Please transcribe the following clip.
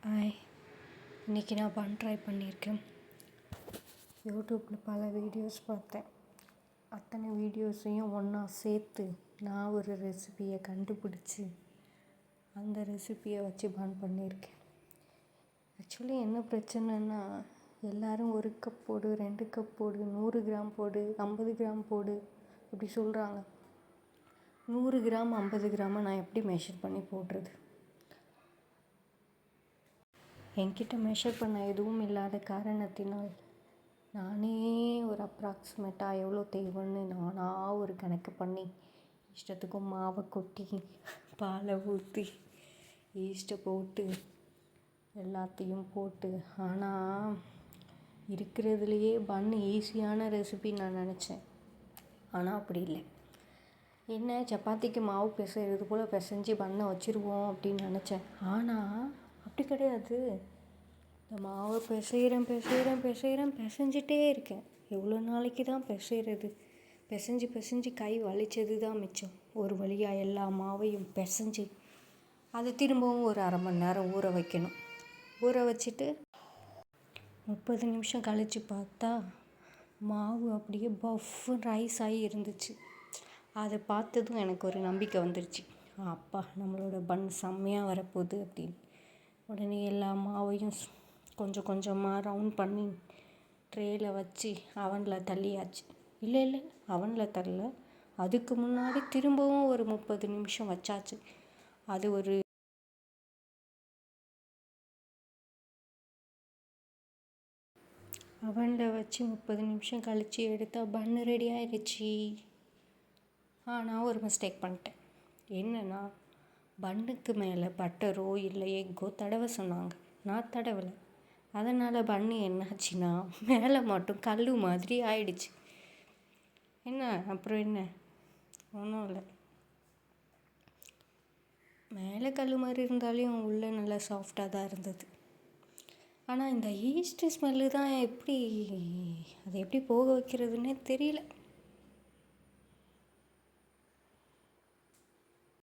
Hi, இன்றைக்கி நான் try பண்ணியிருக்கேன். யூடியூப்பில் பல வீடியோஸ் பார்த்தேன். அத்தனை வீடியோஸையும் ஒன்றா சேர்த்து நான் ஒரு ரெசிபியை கண்டுபிடிச்சி அந்த ரெசிபியை வச்சு பண்ணியிருக்கேன். ஆக்சுவலி என்ன பிரச்சனைன்னா, எல்லோரும் 1 கப் போடு, 2 கப் போடு, 100 கிராம் போடு, 50 கிராம் போடு இப்படி சொல்கிறாங்க. 100 கிராம் 50 கிராமை நான் எப்படி மெஷர் பண்ணி போடுறது? என்கிட்ட மெஷர் பண்ண எதுவும் இல்லாத காரணத்தினால் நானே ஒரு அப்ராக்சிமேட்டாக எவ்வளோ தேவைன்னு நானாக ஒரு கணக்கு பண்ணி இஷ்டத்துக்கும் மாவை கொட்டி பாலை ஊற்றி ஈஸ்ட்டை போட்டு எல்லாத்தையும் போட்டு, ஆனால் இருக்கிறதுலையே ஈஸியான ரெசிபி நான் நினச்சேன். ஆனால் அப்படி இல்லை. என்ன சப்பாத்திக்கு மாவு பிசைகிறது போல் பிசைஞ்சு பண்ணை வச்சுருவோம் அப்படின்னு நினச்சேன். ஆனால் அப்படி கிடையாது. இந்த மாவை பிசைஞ்சிட்டே இருக்கேன். எவ்வளோ நாளைக்கு தான் பிசைறது? பிசைஞ்சு கை வலிச்சது தான் மிச்சம். ஒரு வழியாக எல்லா மாவையும் பிசைஞ்சு அதை திரும்பவும் ஒரு 1/2 மணி நேரம் ஊற வைக்கணும். ஊற வச்சுட்டு 30 நிமிஷம் கழித்து பார்த்தா மாவு அப்படியே பஃப்னு ரைஸ் ஆகி இருந்துச்சு. அதை பார்த்ததும் எனக்கு ஒரு நம்பிக்கை வந்துருச்சு. அப்பா, நம்மளோட பன் செம்மையாக வரப்போகுது அப்படின்னு. உடனே எல்லா மாவையும் கொஞ்சம் கொஞ்சமாக ரவுண்ட் பண்ணி ட்ரேயில் வச்சு அவனில் தள்ளியாச்சு. இல்லை அவனில் தள்ளல, அதுக்கு முன்னாடி திரும்பவும் ஒரு 30 நிமிஷம் வச்சாச்சு. அது ஒரு அவனில் வச்சு 30 நிமிஷம் கழித்து எடுத்தால் பன்னு ரெடி ஆயிடுச்சு. ஆனால் ஒரு மிஸ்டேக் பண்ணிட்டேன். என்னென்னா, பன்னுக்கு மேலே பட்டரோ இல்லை எக்கோ தடவை சொன்னாங்க. நான் தடவலை. அதனால் பன்னு என்னாச்சுன்னா மேலே மட்டும் கல் மாதிரி ஆயிடுச்சு. அப்புறம் என்ன, ஒன்றும் இல்லை. மேலே கல் மாதிரி இருந்தாலும் உள்ளே நல்லா சாஃப்டாக தான் இருந்தது. ஆனால் இந்த ஈஸ்ட் ஸ்மெல்லு தான் அதை எப்படி போக வைக்கிறதுன்னே தெரியல.